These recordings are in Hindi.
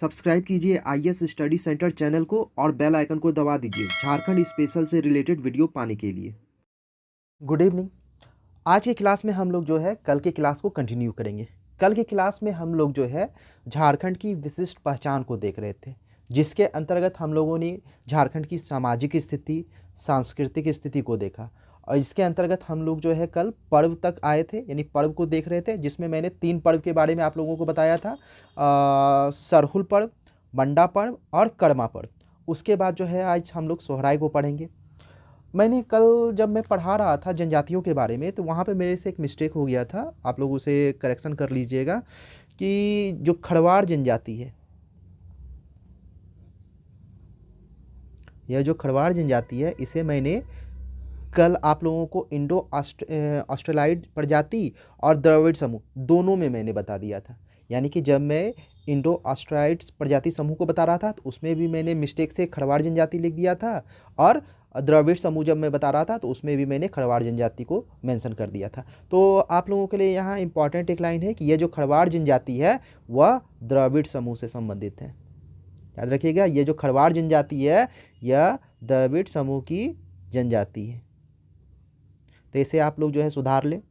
सब्सक्राइब कीजिए आईएएस स्टडी सेंटर चैनल को और बेल आइकन को दबा दीजिए झारखंड स्पेशल से रिलेटेड वीडियो पाने के लिए। Good evening. आज की क्लास में हम लोग जो है कल के क्लास को कंटिन्यू करेंगे। कल की क्लास में हम लोग जो है झारखंड की विशिष्ट पहचान को देख रहे थे, जिसके अंतर्गत हम लोगों ने झारखंड की सामाजिक स्थिति, सांस्कृतिक स्थिति को देखा। और इसके अंतर्गत हम लोग जो है कल पर्व तक आए थे, यानी पर्व को देख रहे थे, जिसमें मैंने 3 पर्व के बारे में आप लोगों को बताया था, सरहुल पर्व, मंडा पर्व और कर्मा पर्व। उसके बाद जो है आज हम लोग सोहराय को पढ़ेंगे। मैंने कल जब मैं पढ़ा रहा था जनजातियों के बारे में, तो वहाँ पे मेरे से एक मिस्टेक हो गया था, आप लोग उसे करेक्शन कर लीजिएगा, कि जो खरवाड़ जनजाति है, यह जो खरवाड़ जनजाति है, इसे मैंने कल आप लोगों को इंडो ऑस्ट्रेलाइड प्रजाति और द्रविड़ समूह दोनों में मैंने बता दिया था। यानी कि जब मैं इंडो ऑस्ट्रेलाइड प्रजाति समूह को बता रहा था तो उसमें भी मैंने मिस्टेक से खरवाड़ जनजाति लिख दिया था, और द्रविड़ समूह जब मैं बता रहा था तो उसमें भी मैंने खरवाड़ जनजाति को मेंशन कर दिया था। तो आप लोगों के लिए यहाँ इंपॉर्टेंट एक लाइन है कि यह जो खरवाड़ जनजाति है वह द्रविड़ समूह से संबंधित है। याद रखिएगा, ये जो खरवाड़ जनजाति है यह द्रविड़ समूह की जनजाति है। तो इसे आप लोग जो है सुधार लें।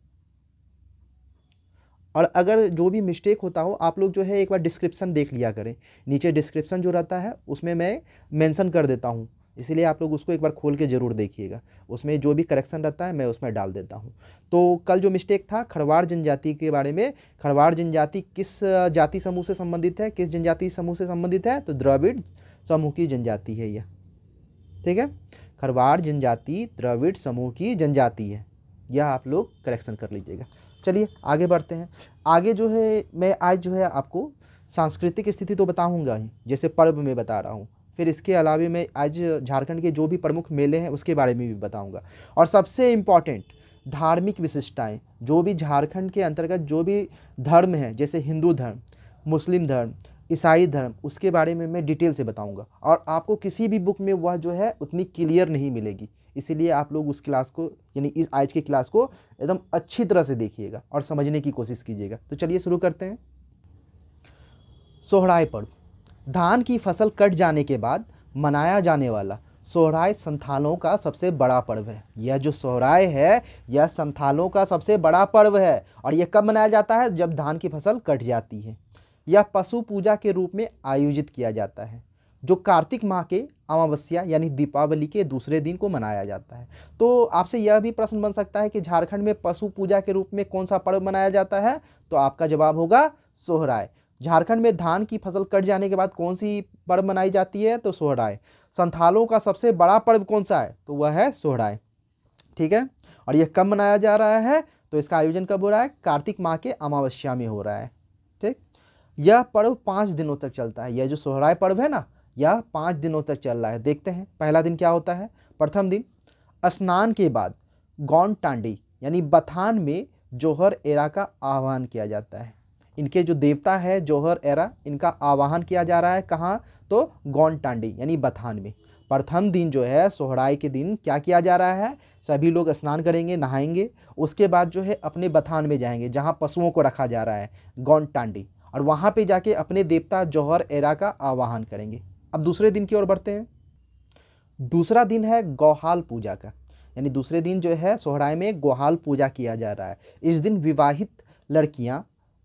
और अगर जो भी मिस्टेक होता हो आप लोग जो है एक बार डिस्क्रिप्शन देख लिया करें। नीचे डिस्क्रिप्शन जो रहता है उसमें मैं मेंशन कर देता हूँ, इसीलिए आप लोग उसको एक बार खोल के ज़रूर देखिएगा। उसमें जो भी करेक्शन रहता है मैं उसमें डाल देता हूँ। तो कल जो मिस्टेक था खरवाड़ जनजाति के बारे में, खरवाड़ जनजाति किस जाति समूह से संबंधित है, किस जनजाति समूह से संबंधित है, तो द्रविड़ समूह की जनजाति है यह। ठीक है, खरवाड़ जनजाति द्रविड़ समूह की जनजाति है, यह आप लोग करेक्शन कर लीजिएगा। चलिए आगे बढ़ते हैं। आगे जो है मैं आज जो है आपको सांस्कृतिक स्थिति तो बताऊंगा ही, जैसे पर्व में बता रहा हूँ, फिर इसके अलावा मैं आज झारखंड के जो भी प्रमुख मेले हैं उसके बारे में भी बताऊंगा। और सबसे इम्पॉर्टेंट धार्मिक विशिष्टताएं, जो भी झारखंड के अंतर्गत जो भी धर्म है, जैसे हिंदू धर्म, मुस्लिम धर्म, ईसाई धर्म, उसके बारे में मैं डिटेल से बताऊंगा। और आपको किसी भी बुक में वह जो है उतनी क्लियर नहीं मिलेगी, इसीलिए आप लोग उस क्लास को, यानी इस आज की क्लास को एकदम अच्छी तरह से देखिएगा और समझने की कोशिश कीजिएगा। तो चलिए शुरू करते हैं। सोहराय पर्व धान की फसल कट जाने के बाद मनाया जाने वाला सोहराय संथालों का सबसे बड़ा पर्व है। यह जो सोहराय है यह संथालों का सबसे बड़ा पर्व है। और यह कब मनाया जाता है? जब धान की फसल कट जाती है। यह पशु पूजा के रूप में आयोजित किया जाता है, जो कार्तिक माह के अमावस्या यानी दीपावली के दूसरे दिन को मनाया जाता है। तो आपसे यह भी प्रश्न बन सकता है कि झारखंड में पशु पूजा के रूप में कौन सा पर्व मनाया जाता है? तो आपका जवाब होगा सोहराय। झारखंड में धान की फसल कट जाने के बाद कौन सी पर्व मनाई जाती है? तो सोहराय। संथालों का सबसे बड़ा पर्व कौन सा है? तो वह है सोहराय। ठीक है, और यह कब मनाया जा रहा है? तो इसका आयोजन कब हो रहा है? कार्तिक माह के अमावस्या में हो रहा है। ठीक, यह पर्व 5 दिनों तक चलता है। यह जो सोहराय पर्व है ना, यह 5 दिनों तक चल रहा है। देखते हैं पहला दिन क्या होता है। प्रथम दिन स्नान के बाद गौन टांडी यानी बथान में जोहर एरा का आह्वान किया जाता है। इनके जो देवता है जोहर एरा, इनका आवाहन किया जा रहा है कहाँ? तो गौन टांडी यानी बथान में। प्रथम दिन जो है सोहराय के दिन क्या किया जा रहा है? सभी लोग स्नान करेंगे, नहाएंगे, उसके बाद जो है अपने बथान में जाएंगे जहाँ पशुओं को रखा जा रहा है, गौन टांडी, और वहाँ पे जाके अपने देवता जोहर एरा का आवाहन करेंगे। अब दूसरे दिन की ओर बढ़ते हैं। दूसरा दिन है गौहाल पूजा का, यानी दूसरे दिन जो है सोहराय में गौहाल पूजा किया जा रहा है। इस दिन विवाहित लड़कियां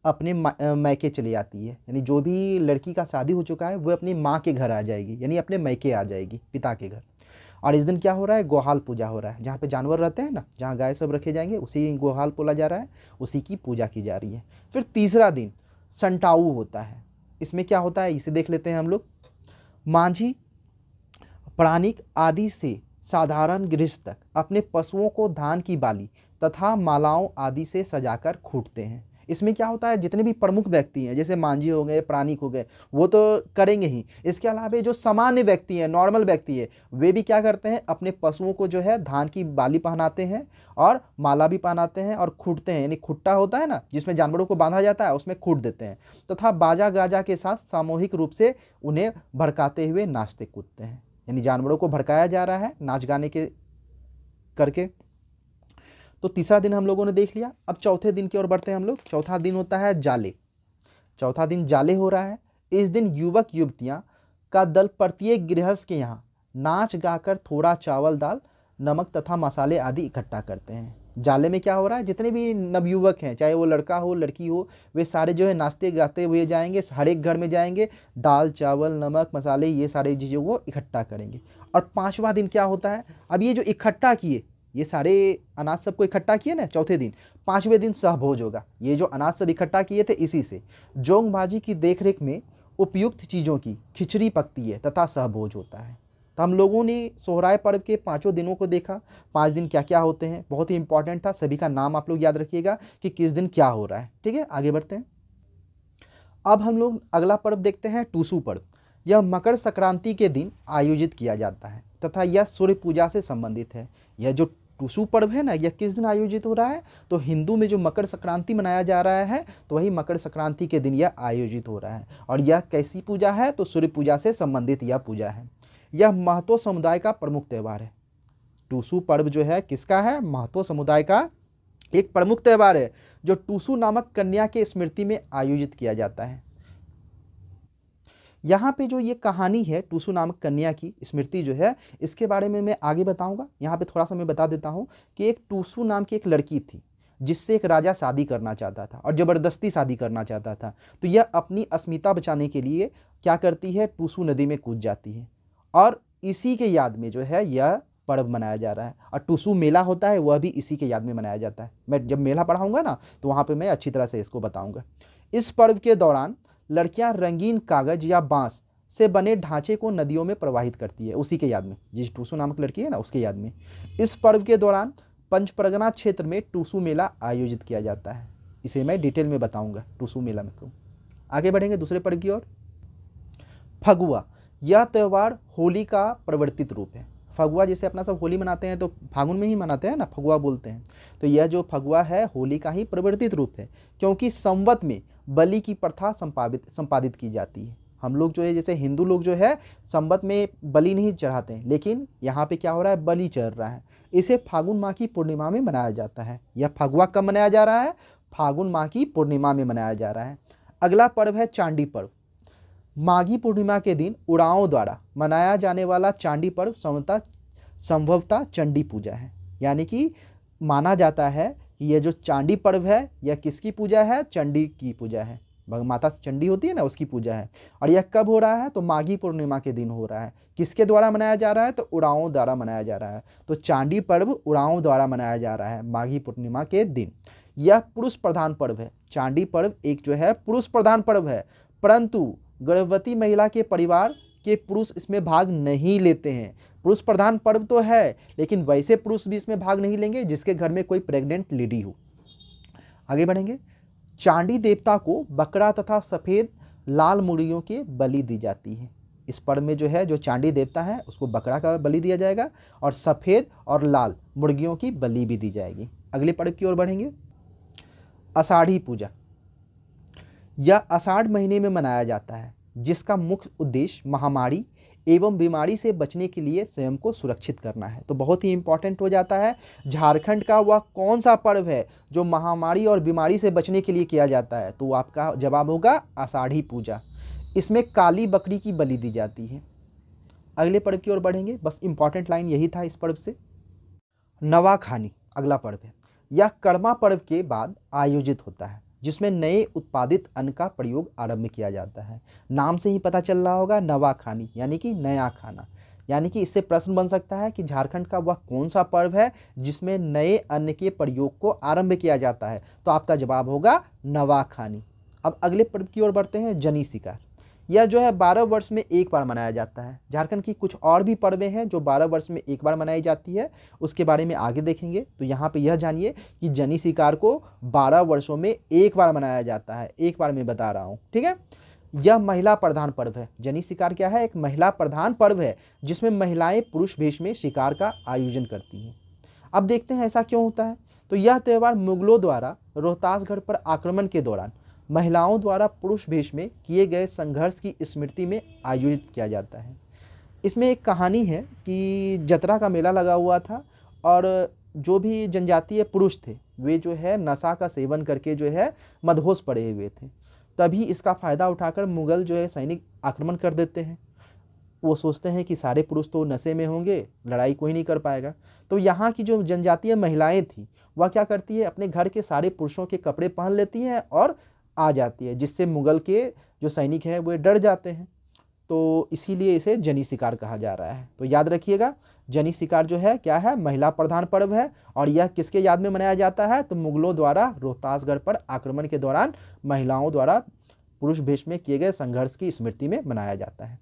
अपने मैके चली जाती है, यानी जो भी लड़की का शादी हो चुका है वो अपनी माँ के घर आ जाएगी, यानी अपने मैके आ जाएगी, पिता के घर। और इस दिन क्या हो रहा है? गौहाल पूजा हो रहा है। जहाँ पे जानवर रहते हैं ना, जहाँ गाय सब रखे जाएंगे, उसी गौहाल बोला जा रहा है, उसी की पूजा की जा रही है। फिर तीसरा दिन संटाऊ होता है। इसमें क्या होता है इसे देख लेते हैं हम लोग। मांझी प्राणिक आदि से साधारण गृहस्थ तक अपने पशुओं को धान की बाली तथा मालाओं आदि से सजाकर खूंटते हैं। इसमें क्या होता है? जितने भी प्रमुख व्यक्ति हैं, जैसे मांझी हो गए, प्राणिक हो गए, वो तो करेंगे ही। इसके अलावा जो सामान्य व्यक्ति हैं, नॉर्मल व्यक्ति है, वे भी क्या करते हैं? अपने पशुओं को जो है धान की बाली पहनाते हैं और माला भी पहनाते हैं और खूंटते हैं, यानी खुट्टा होता है ना जिसमें जानवरों को बांधा जाता है, उसमें खूंट देते हैं, तथा बाजा गाजा के साथ सामूहिक रूप से उन्हें भड़काते हुए नाचते कूदते हैं। यानी जानवरों को भड़काया जा रहा है नाच गाने के करके। तो तीसरा दिन हम लोगों ने देख लिया। अब चौथे दिन की ओर बढ़ते हैं हम लोग। चौथा दिन होता है जाले। चौथा दिन जाले हो रहा है। इस दिन युवक युवतियां का दल प्रत्येक गृहस्थ के यहाँ नाच गाकर थोड़ा चावल दाल नमक तथा मसाले आदि इकट्ठा करते हैं। जाले में क्या हो रहा है, जितने भी नवयुवक हैं, चाहे वो लड़का हो लड़की हो, वे सारे जो है नाचते गाते हुए जाएंगे, हर एक घर में जाएंगे, दाल चावल नमक मसाले ये सारी चीज़ों को इकट्ठा करेंगे। और 5वां दिन क्या होता है, अब ये जो इकट्ठा किए, ये सारे अनाज सबको इकट्ठा किए ना, चौथे दिन 5वें दिन सहभोज होगा। ये जो अनाज सब इकट्ठा किए थे, इसी से जोंग बाजी की देखरेख में उपयुक्त चीज़ों की खिचड़ी पकती है तथा सहभोज होता है। तो हम लोगों ने सोहराय पर्व के 5 दिनों को देखा। 5 दिन क्या क्या होते हैं, बहुत ही इंपॉर्टेंट था, सभी का नाम आप लोग याद रखिएगा कि किस दिन क्या हो रहा है। ठीक है, आगे बढ़ते हैं। अब हम लोग अगला पर्व देखते हैं, टूसू पर्व। यह मकर संक्रांति के दिन आयोजित किया जाता है तथा यह सूर्य पूजा से संबंधित है। यह जो टूसू पर्व है ना, यह किस दिन आयोजित हो रहा है, तो हिंदू में जो मकर संक्रांति मनाया जा रहा है, तो वही मकर संक्रांति के दिन यह आयोजित हो रहा है। और यह कैसी पूजा है, तो सूर्य पूजा से संबंधित यह पूजा है। यह महतो समुदाय का प्रमुख त्यौहार है। टूसू पर्व जो है किसका है, महतो समुदाय का एक प्रमुख त्यौहार है, जो टूसू नामक कन्या के स्मृति में आयोजित किया जाता है। यहाँ पे जो ये कहानी है टूसू नामक कन्या की स्मृति जो है, इसके बारे में मैं आगे बताऊंगा। यहाँ पे थोड़ा सा मैं बता देता हूँ कि एक टूसू नाम की एक लड़की थी, जिससे एक राजा शादी करना चाहता था और ज़बरदस्ती शादी करना चाहता था। तो यह अपनी अस्मिता बचाने के लिए क्या करती है, टूसू नदी में कूद जाती है। और इसी के याद में जो है यह पर्व मनाया जा रहा है। और टूसू मेला होता है, वह भी इसी के याद में मनाया जाता है। मैं जब मेला पढ़ाऊँगा ना, तो वहाँ पर मैं अच्छी तरह से इसको बताऊँगा। इस पर्व के दौरान लड़कियां रंगीन कागज या बांस से बने ढांचे को नदियों में प्रवाहित करती है, उसी के याद में, जिस टूसू नामक लड़की है ना, उसके याद में। इस पर्व के दौरान पंचपरगना क्षेत्र में टूसू मेला आयोजित किया जाता है। इसे मैं डिटेल में बताऊंगा टूसू मेला में। तो आगे बढ़ेंगे दूसरे पर्व की ओर। फगुआ, यह त्यौहार होली का प्रवर्तित रूप है। फगुआ जैसे अपना सब होली मनाते हैं तो फागुन में ही मनाते हैं ना, फगुआ बोलते हैं। तो यह जो फगुआ है होली का ही प्रवर्तित रूप है, क्योंकि संवत में बलि की प्रथा संपादित की जाती है। हम लोग जो है, जैसे हिंदू लोग जो है संवत में बलि नहीं चढ़ाते हैं, लेकिन यहाँ पे क्या हो रहा है, बलि चढ़ रहा है। इसे फागुन माह की पूर्णिमा में मनाया जाता है। यह फगुआ कब मनाया जा रहा है, फागुन माह की पूर्णिमा में मनाया जा रहा है। अगला पर्व है चांडी पर्व। माघी पूर्णिमा के दिन उड़ाओं द्वारा मनाया जाने वाला चांडी पर्व संभवतः चंडी पूजा है। यानी कि माना जाता है कि यह जो चांडी पर्व है, यह किसकी पूजा है, चंडी की पूजा है। माता चंडी होती है ना, उसकी पूजा है। और यह कब हो रहा है, तो माघी पूर्णिमा के दिन हो रहा है। किसके द्वारा मनाया जा रहा है, तो उड़ाओं द्वारा मनाया जा रहा है। तो चांडी पर्व उड़ाओं द्वारा मनाया जा रहा है माघी पूर्णिमा के दिन। यह पुरुष प्रधान पर्व है। चांडी पर्व एक जो है पुरुष प्रधान पर्व है, परंतु गर्भवती महिला के परिवार के पुरुष इसमें भाग नहीं लेते हैं। पुरुष प्रधान पर्व तो है, लेकिन वैसे पुरुष भी इसमें भाग नहीं लेंगे जिसके घर में कोई प्रेग्नेंट लेडी हो। आगे बढ़ेंगे। चांडी देवता को बकरा तथा सफ़ेद लाल मुर्गियों की बलि दी जाती है। इस पर्व में जो है, जो चांडी देवता है उसको बकरा का बलि दिया जाएगा और सफ़ेद और लाल मुर्गियों की बलि भी दी जाएगी। अगले पर्व की ओर बढ़ेंगे। आषाढ़ी पूजा, यह आषाढ़ महीने में मनाया जाता है, जिसका मुख्य उद्देश्य महामारी एवं बीमारी से बचने के लिए स्वयं को सुरक्षित करना है। तो बहुत ही इंपॉर्टेंट हो जाता है, झारखंड का वह कौन सा पर्व है जो महामारी और बीमारी से बचने के लिए किया जाता है, तो आपका जवाब होगा आषाढ़ी पूजा। इसमें काली बकरी की बलि दी जाती है। अगले पर्व की ओर बढ़ेंगे। बस इंपॉर्टेंट लाइन यही था इस पर्व से। नवाखानी अगला पर्व है। यह कर्मा पर्व के बाद आयोजित होता है, जिसमें नए उत्पादित अन्न का प्रयोग आरंभ किया जाता है। नाम से ही पता चल रहा होगा, नवाखानी यानी कि नया खाना। यानी कि इससे प्रश्न बन सकता है कि झारखंड का वह कौन सा पर्व है जिसमें नए अन्न के प्रयोग को आरंभ किया जाता है, तो आपका जवाब होगा नवाखानी। अब अगले पर्व की ओर बढ़ते हैं। जनी शिकार, यह जो है 12 वर्ष में एक बार मनाया जाता है। झारखंड की कुछ और भी पर्वें हैं जो 12 वर्ष में एक बार मनाई जाती है, उसके बारे में आगे देखेंगे। तो यहाँ पे यह जानिए कि जनी शिकार को 12 वर्षों में एक बार मनाया जाता है। एक बार मैं बता रहा हूँ, ठीक है। यह महिला प्रधान पर्व है। जनी शिकार क्या है, एक महिला प्रधान पर्व है जिसमें महिलाएं पुरुष वेश में शिकार का आयोजन करती हैं। अब देखते हैं ऐसा क्यों होता है। तो यह त्यौहार मुगलों द्वारा रोहतासगढ़ पर आक्रमण के दौरान महिलाओं द्वारा पुरुष वेश में किए गए संघर्ष की स्मृति में आयोजित किया जाता है। इसमें एक कहानी है कि जतरा का मेला लगा हुआ था और जो भी जनजातीय पुरुष थे वे जो है नशा का सेवन करके जो है मदहोश पड़े हुए थे। तभी इसका फ़ायदा उठाकर मुग़ल जो है सैनिक आक्रमण कर देते हैं। वो सोचते हैं कि सारे पुरुष तो नशे में होंगे, लड़ाई कोई नहीं कर पाएगा। तो यहाँ की जो जनजातीय महिलाएं थी वह क्या करती है, अपने घर के सारे पुरुषों के कपड़े पहन लेती हैं और आ जाती है, जिससे मुग़ल के जो सैनिक हैं वो डर जाते हैं। तो इसीलिए इसे जनी शिकार कहा जा रहा है। तो याद रखिएगा, जनी शिकार जो है क्या है, महिला प्रधान पर्व है। और यह किसके याद में मनाया जाता है, तो मुगलों द्वारा रोहतासगढ़ पर आक्रमण के दौरान महिलाओं द्वारा पुरुष वेश में किए गए संघर्ष की स्मृति में मनाया जाता है।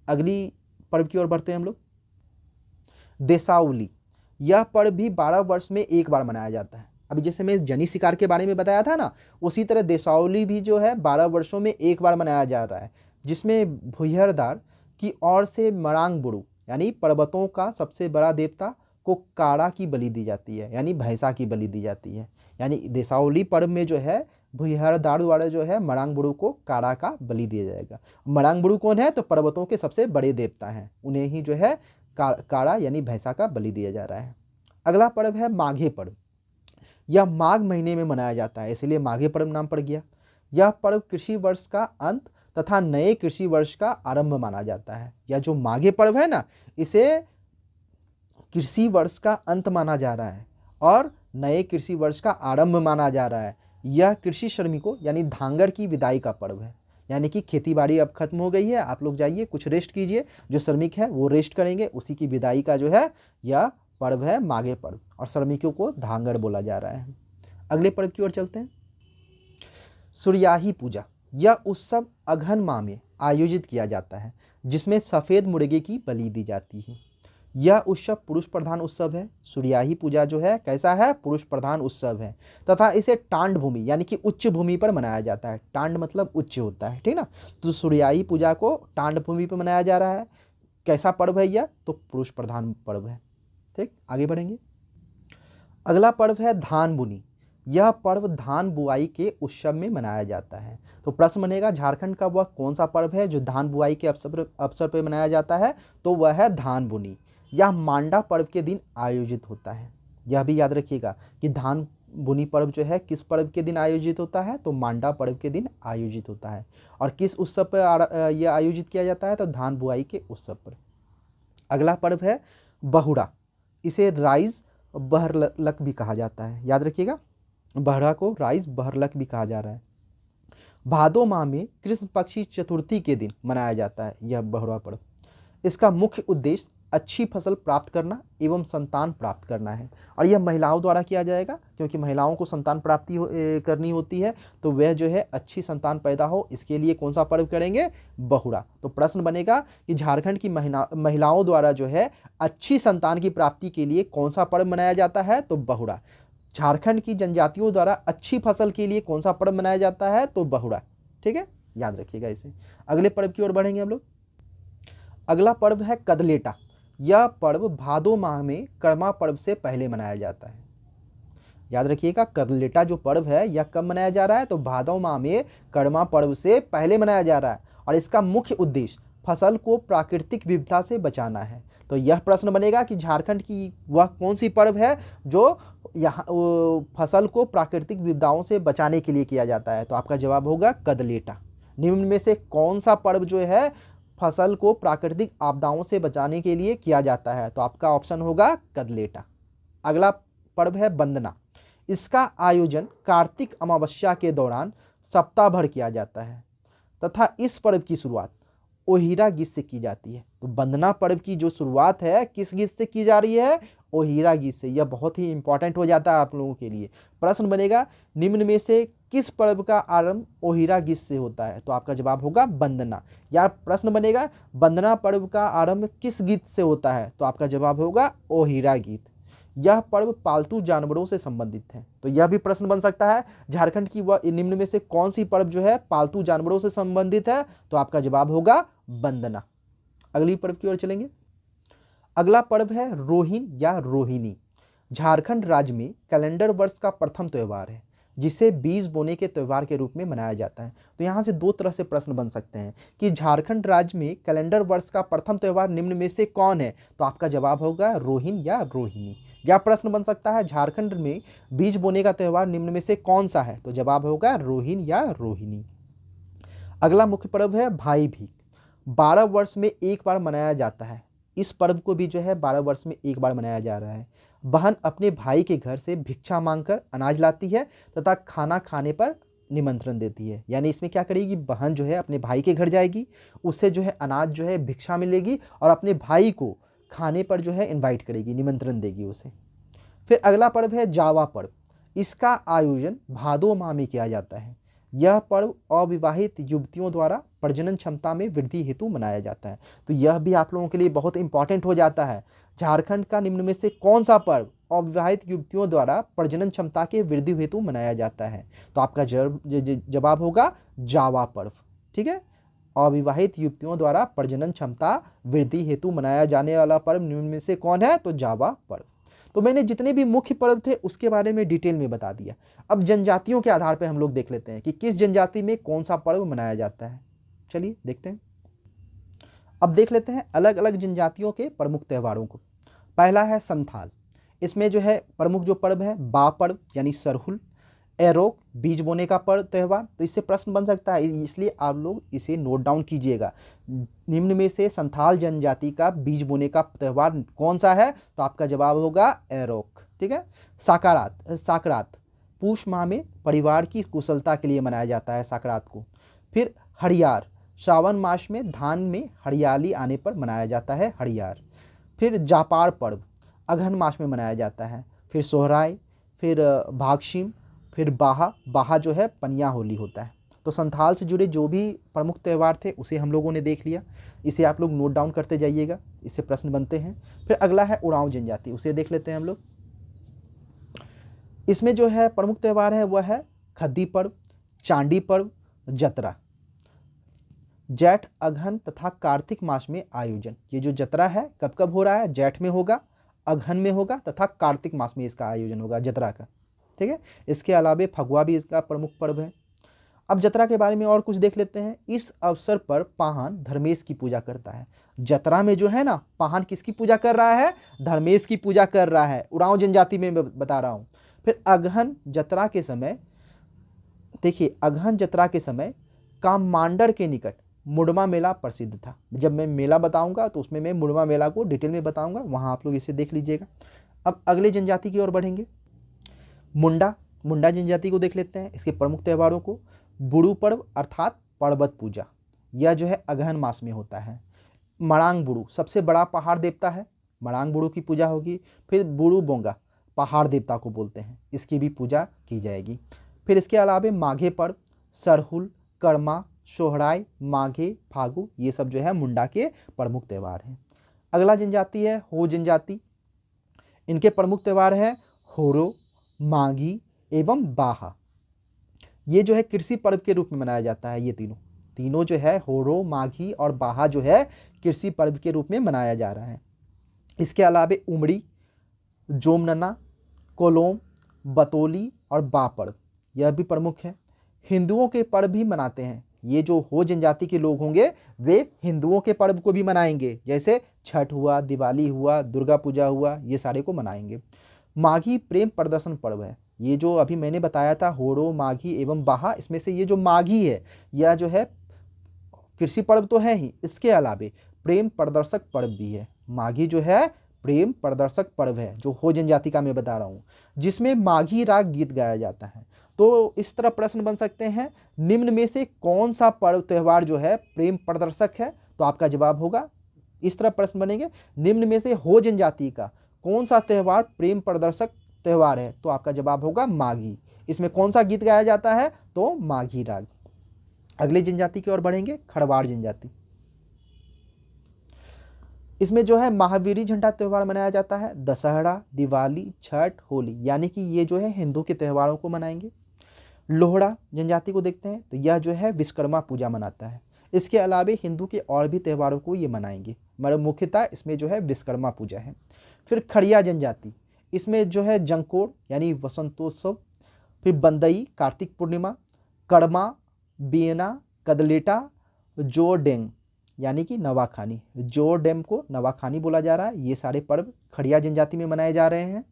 अगली पर्व की ओर बढ़ते हैं हम लोग। देसावली, यह पर्व भी 12 वर्ष में एक बार मनाया जाता है। अभी जैसे मैं जनी शिकार के बारे में बताया था ना, उसी तरह देसावली भी जो है 12 वर्षों में एक बार मनाया जा रहा है, जिसमें भुइहरदार की ओर से मरांग बुड़ू यानी पर्वतों का सबसे बड़ा देवता को काड़ा की बलि दी जाती है, यानी भैंसा की बलि दी जाती है। यानी देसावली पर्व में जो है भुइहरदार द्वारा जो है मरांग बुड़ू को काड़ा का बलि दिया जाएगा। मरांग बुड़ू कौन है, तो पर्वतों के सबसे बड़े देवता हैं, उन्हें ही जो है काड़ा यानी भैंसा का बलि दिया जा रहा है। अगला पर्व है माघे पर्व। यह माघ महीने में मनाया जाता है, इसलिए माघे पर्व नाम पड़ गया। यह पर्व कृषि वर्ष का अंत तथा नए कृषि वर्ष का आरंभ माना जाता है। यह जो माघे पर्व है ना, इसे कृषि वर्ष का अंत माना जा रहा है और नए कृषि वर्ष का आरंभ माना जा रहा है। यह कृषि श्रमिकों यानी धांगड़ की विदाई का पर्व है, यानी कि खेतीबाड़ी अब खत्म हो गई है, आप लोग जाइए कुछ रेस्ट कीजिए, जो श्रमिक है वो रेस्ट करेंगे, उसी की विदाई का जो है यह पर्व है माघे पर्व, और श्रमिकों को धांगड़ बोला जा रहा है। अगले पर्व की ओर चलते हैं। सूर्याही पूजा, यह उत्सव अगहन माह में आयोजित किया जाता है, जिसमें सफ़ेद मुर्गे की बलि दी जाती है। यह उत्सव पुरुष प्रधान उत्सव है। सूर्याही पूजा जो है कैसा है, पुरुष प्रधान उत्सव है, तथा इसे टांड भूमि यानी कि उच्च भूमि पर मनाया जाता है। टांड मतलब उच्च होता है, ठीक ना। तो सूर्याही पूजा को टांड भूमि पर मनाया जा रहा है। कैसा पर्व है यह, तो पुरुष प्रधान पर्व है। ठीक, आगे बढ़ेंगे। अगला पर्व है धान बुनी। यह पर्व धान बुआई के उत्सव में मनाया जाता है। तो प्रश्न बनेगा, झारखंड का वह कौन सा पर्व है जो धान बुआई के अवसर पर मनाया जाता है, तो वह है धान बुनी। यह मांडा पर्व के दिन आयोजित होता है। यह भी याद रखिएगा कि धान बुनी पर्व जो है किस पर्व के दिन आयोजित होता है, तो मांडा पर्व के दिन आयोजित होता है। और किस उत्सव पर यह आयोजित किया जाता है, तो धान बुआई के उत्सव पर। अगला पर्व है बहुड़ा। इसे राइज बहरलक भी कहा जाता है, याद रखिएगा, बहरा को राइज बहरलक भी कहा जा रहा है। भादो माह में कृष्ण पक्षी चतुर्थी के दिन मनाया जाता है यह बहुड़ा पर्व। इसका मुख्य उद्देश्य अच्छी फसल प्राप्त करना एवं संतान प्राप्त करना है, और यह महिलाओं द्वारा किया जाएगा, क्योंकि महिलाओं को संतान प्राप्ति करनी होती है, तो वह जो है अच्छी संतान पैदा हो, इसके लिए कौन सा पर्व करेंगे, बहुड़ा। तो प्रश्न बनेगा कि झारखंड की महिलाओं द्वारा जो है अच्छी संतान की प्राप्ति के लिए कौन सा पर्व मनाया जाता है, तो बहुड़ा। झारखंड की जनजातियों द्वारा अच्छी फसल के लिए कौन सा पर्व मनाया जाता है, तो बहुड़ा। ठीक है, याद रखिएगा इसे। अगले पर्व की ओर बढ़ेंगे हम लोग। अगला पर्व है कदलेटा। यह पर्व भादो माह में कर्मा पर्व से पहले मनाया जाता है। याद रखिएगा, कदलेटा जो पर्व है यह कब मनाया जा रहा है, तो भादो माह में कर्मा पर्व से पहले मनाया जा रहा है, और इसका मुख्य उद्देश्य फसल को प्राकृतिक विविधता से बचाना है। तो यह प्रश्न बनेगा कि झारखंड की वह कौन सी पर्व है जो यहाँ फसल को प्राकृतिक विविधताओं से बचाने के लिए किया जाता है, तो आपका जवाब होगा कदलेटा। निम्न में से कौन सा पर्व जो है फसल को प्राकृतिक आपदाओं से बचाने के लिए किया जाता है, तो आपका ऑप्शन होगा कदलेटा। अगला पर्व है वंदना। इसका आयोजन कार्तिक अमावस्या के दौरान सप्ताह भर किया जाता है, तथा इस पर्व की शुरुआत ओहिरा गीत से की जाती है। तो वंदना पर्व की जो शुरुआत है किस गीत से की जा रही है, ओहिरा गीत से। यह बहुत ही इंपॉर्टेंट हो जाता है आप लोगों के लिए। प्रश्न बनेगा, निम्न में से किस पर्व का आरंभ ओहिरा गीत से होता है, तो आपका जवाब होगा वंदना। या प्रश्न बनेगा, वंदना पर्व का आरंभ किस गीत से होता है, तो आपका जवाब होगा ओहिरा गीत। यह पर्व पालतू जानवरों से संबंधित है। तो यह भी प्रश्न बन सकता है, झारखंड की वह निम्न में से कौन सी पर्व जो है पालतू जानवरों से संबंधित है, तो आपका जवाब होगा वंदना। अगली पर्व की ओर चलेंगे। अगला पर्व है रोहिन या रोहिणी। झारखंड राज्य में कैलेंडर वर्ष का प्रथम त्यौहार है, जिसे बीज बोने के त्यौहार के रूप में मनाया जाता है। तो यहाँ से दो तरह से प्रश्न बन सकते हैं कि झारखंड राज्य में कैलेंडर वर्ष का प्रथम त्यौहार निम्न में से कौन है, तो आपका जवाब होगा रोहिन या रोहिणी। या प्रश्न बन सकता है, झारखंड में बीज बोने का त्यौहार निम्न में से कौन सा है, तो जवाब होगा रोहिन या रोहिणी। अगला मुख्य पर्व है भाई भीख। 12 वर्ष में एक बार मनाया जाता है। इस पर्व को भी जो है 12 वर्ष में एक बार मनाया जा रहा है। बहन अपने भाई के घर से भिक्षा मांगकर अनाज लाती है तथा खाना खाने पर निमंत्रण देती है। यानी इसमें क्या करेगी, बहन जो है अपने भाई के घर जाएगी, उससे जो है अनाज जो है भिक्षा मिलेगी और अपने भाई को खाने पर जो है इनवाइट करेगी, निमंत्रण देगी उसे। फिर अगला पर्व है जावा पर्व। इसका आयोजन भादो माह में किया जाता है। यह पर्व अविवाहित युवतियों द्वारा प्रजनन क्षमता में वृद्धि हेतु मनाया जाता है। तो यह भी आप लोगों के लिए बहुत इंपॉर्टेंट हो जाता है। झारखंड का निम्न में से कौन सा पर्व अविवाहित युवतियों द्वारा प्रजनन क्षमता के वृद्धि हेतु मनाया जाता है? तो आपका जवाब होगा जावा पर्व। ठीक है, अविवाहित युवतियों द्वारा प्रजनन क्षमता वृद्धि हेतु मनाया जाने वाला पर्व निम्न में से कौन है? तो जावा पर्व। तो मैंने जितने भी मुख्य पर्व थे उसके बारे में डिटेल में बता दिया। अब जनजातियों के आधार पर हम लोग देख लेते हैं कि किस जनजाति में कौन सा पर्व मनाया जाता है। चलिए देखते हैं। अब देख लेते हैं अलग अलग जनजातियों के प्रमुख त्योहारों को। पहला है संथाल। इसमें जो है प्रमुख जो पर्व है बा पर्व यानी सरहुल, एरोक बीज बोने का पर्व त्यौहार। तो इससे प्रश्न बन सकता है, इसलिए आप लोग इसे नोट डाउन कीजिएगा। निम्न में से संथाल जनजाति का बीज बोने का त्यौहार कौन सा है? तो आपका जवाब होगा एरोक। ठीक है। साकरात पूष माह में परिवार की कुशलता के लिए मनाया जाता है साकरात को। फिर हरियार श्रावण मास में धान में हरियाली आने पर मनाया जाता है हरियार। फिर जापार पर्व अगहन मास में मनाया जाता है। फिर सोहराय, फिर भागशिम, फिर बाहा जो है पनिया होली होता है। तो संथाल से जुड़े जो भी प्रमुख त्यौहार थे उसे हम लोगों ने देख लिया। इसे आप लोग नोट डाउन करते जाइएगा, इससे प्रश्न बनते हैं। फिर अगला है उरांव जनजाति, उसे देख लेते हैं हम लोग। इसमें जो है प्रमुख त्यौहार है वह है खद्दी पर्व, चांडी पर्व, जतरा। जेठ अगहन तथा कार्तिक मास में आयोजन। ये जो जतरा है कब कब हो रहा है? जेठ में होगा, अगहन में होगा तथा कार्तिक मास में इसका आयोजन होगा जतरा का। ठीक है। इसके अलावा फगुआ भी इसका प्रमुख पर्व है। अब जतरा के बारे में और कुछ देख लेते हैं। इस अवसर पर पाहन धर्मेश की पूजा करता है। जतरा में जो है ना पाहन किसकी पूजा कर रहा है? धर्मेश की पूजा कर रहा है। उरांव जनजाति में मैं बता रहा हूँ। फिर अगहन जतरा के समय देखिए, अगहन जतरा के समय कामांडर के निकट मुड़मा मेला प्रसिद्ध था। जब मैं मेला बताऊंगा तो उसमें मैं मुड़मा मेला को डिटेल में बताऊंगा, वहां आप लोग इसे देख लीजिएगा। अब अगले जनजाति की ओर बढ़ेंगे। मुंडा जनजाति को देख लेते हैं, इसके प्रमुख त्यौहारों को। बुड़ू पर्व अर्थात पर्वत पूजा, यह जो है अगहन मास में होता है। मड़ांग बुड़ू सबसे बड़ा पहाड़ देवता है, मड़ांग बुड़ू की पूजा होगी। फिर बुड़ू बोंगा पहाड़ देवता को बोलते हैं, इसकी भी पूजा की जाएगी। फिर इसके अलावा माघे पर्व, सरहुल, कर्मा, सोहराय, माघे, फागु, ये सब जो है मुंडा के प्रमुख त्यौहार हैं। अगला जनजाति है हो जनजाति। इनके प्रमुख त्यौहार है होरो, माघी एवं बाहा। ये जो है कृषि पर्व के रूप में मनाया जाता है। ये तीनों जो है होरो, माघी और बाहा जो है कृषि पर्व के रूप में मनाया जा रहा है। इसके अलावा उमड़ी, जोमनना, कोलोम, बतौली और बा पर्व, यह भी प्रमुख है। हिंदुओं के पर्व भी मनाते हैं। ये जो हो जनजाति के लोग होंगे वे हिंदुओं के पर्व को भी मनाएंगे, जैसे छठ हुआ, दिवाली हुआ, दुर्गा पूजा हुआ, ये सारे को मनाएंगे। माघी प्रेम प्रदर्शन पर्व है। ये जो अभी मैंने बताया था होरो, माघी एवं बाहा, इसमें से ये जो माघी है यह जो है कृषि पर्व तो है ही, इसके अलावे प्रेम प्रदर्शक पर्व भी है। माघी जो है प्रेम प्रदर्शक पर्व है, जो हो जनजाति का मैं बता रहा हूँ, जिसमें माघी राग गीत गाया जाता है। तो इस तरह प्रश्न बन सकते हैं, निम्न में से कौन सा पर्व त्यौहार जो है प्रेम प्रदर्शक है? तो आपका जवाब होगा, इस तरह प्रश्न बनेंगे, निम्न में से हो जनजाति का कौन सा त्यौहार प्रेम प्रदर्शक त्यौहार है? तो आपका जवाब होगा माघी। इसमें कौन सा गीत गाया जाता है? तो माघी राग। अगले जनजाति की ओर बढ़ेंगे, खड़वाड़ जनजाति। इसमें जो है महावीरी झंडा त्यौहार मनाया जाता है। दशहरा, दिवाली, छठ, होली, यानी कि ये जो है हिंदू के त्यौहारों को मनाएंगे। लोहड़ा जनजाति को देखते हैं, तो यह जो है विश्वकर्मा पूजा मनाता है। इसके अलावा हिंदू के और भी त्यौहारों को ये मनाएंगे, मगर मुख्यतः इसमें जो है विश्वकर्मा पूजा है। फिर खड़िया जनजाति, इसमें जो है जंकोर यानी वसंतोत्सव, फिर बंदई कार्तिक पूर्णिमा, कड़मा, बेना, कदलेटा, जोडेंग यानी कि नवाखानी, जोडेम को नवाखानी बोला जा रहा है। ये सारे पर्व खड़िया जनजाति में मनाए जा रहे हैं।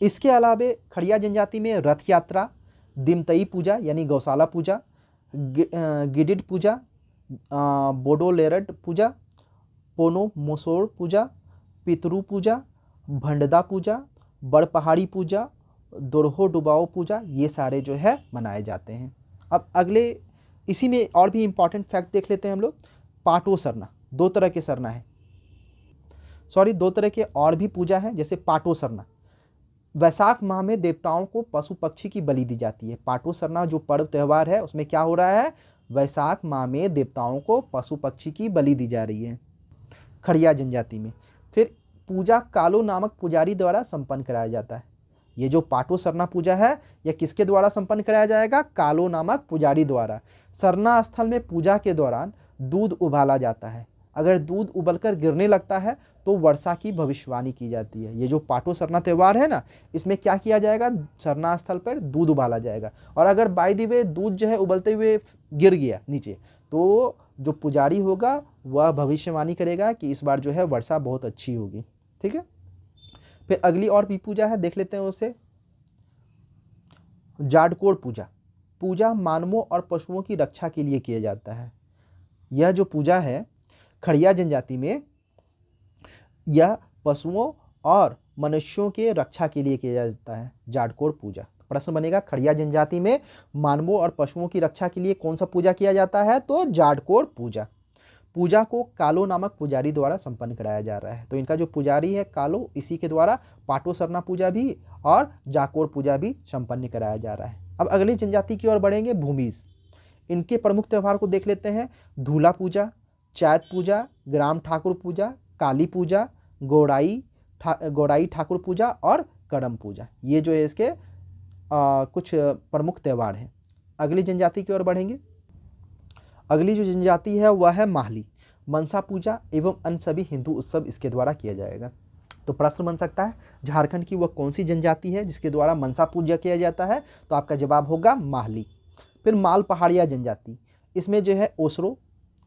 इसके अलावा खड़िया जनजाति में रथ यात्रा, दिमतई पूजा यानी गौशाला पूजा, गिडिड पूजा, बोडोलेरड पूजा, पोनो मोसोर पूजा, पितरू पूजा, भंडदा पूजा, बड़ पहाड़ी पूजा, दोरहो डुबाओ पूजा, ये सारे जो है मनाए जाते हैं। अब अगले इसी में और भी इम्पॉर्टेंट फैक्ट देख लेते हैं हम लोग। पाटो सरना, दो तरह के सरना है, दो तरह के और भी पूजा है। जैसे पाटो सरना, वैशाख माह में देवताओं को पशु पक्षी की बलि दी जाती है। पाटो सरना जो पर्व त्यौहार है उसमें क्या हो रहा है, वैशाख माह में देवताओं को पशु पक्षी की बलि दी जा रही है। खड़िया जनजाति में फिर पूजा कालो नामक पुजारी द्वारा संपन्न कराया जाता है। ये जो पाटो सरना पूजा है यह किसके द्वारा संपन्न कराया जाएगा, कालो नामक पुजारी द्वारा। सरना स्थल में पूजा के दौरान दूध उबाला जाता है। अगर दूध उबलकर गिरने लगता है तो वर्षा की भविष्यवाणी की जाती है। ये जो पाटो सरना त्यौहार है ना, इसमें क्या किया जाएगा, सरना स्थल पर दूध उबाला जाएगा, और अगर बाय द वे दूध जो है उबलते हुए गिर गया नीचे, तो जो पुजारी होगा वह भविष्यवाणी करेगा कि इस बार जो है वर्षा बहुत अच्छी होगी। ठीक है, फिर अगली और भी पूजा है, देख लेते हैं उसे। जाडकोर पूजा, पूजा मानवों और पशुओं की रक्षा के लिए किया जाता है। यह जो पूजा है खड़िया जनजाति में, यह पशुओं और मनुष्यों के रक्षा के लिए किया जाता है, जाडकोर पूजा। प्रश्न बनेगा, खड़िया जनजाति में मानवों और पशुओं की रक्षा के लिए कौन सा पूजा किया जाता है, तो जाडकोर पूजा। पूजा को कालो नामक पुजारी द्वारा संपन्न कराया जा रहा है। तो इनका जो पुजारी है कालो, इसी के द्वारा पाटो सरना पूजा भी और जाकोर पूजा भी संपन्न कराया जा रहा है। अब अगली जनजाति की ओर बढ़ेंगे, भूमिज। इनके प्रमुख त्यौहार को देख लेते हैं। धूला पूजा, चैत पूजा, ग्राम ठाकुर पूजा, काली पूजा, गौड़ाई ठाकुर पूजा और करम पूजा। ये जो है इसके कुछ प्रमुख त्यौहार हैं। अगली जनजाति की ओर बढ़ेंगे। अगली जो जनजाति है वह है माहली। मनसा पूजा एवं अन्य सभी हिंदू उत्सव इसके द्वारा किया जाएगा। तो प्रश्न बन सकता है, झारखंड की वह कौन सी जनजाति है जिसके द्वारा मनसा पूजा किया जाता है, तो आपका जवाब होगा माहली। फिर माल पहाड़िया जनजाति, इसमें जो है ओसरो,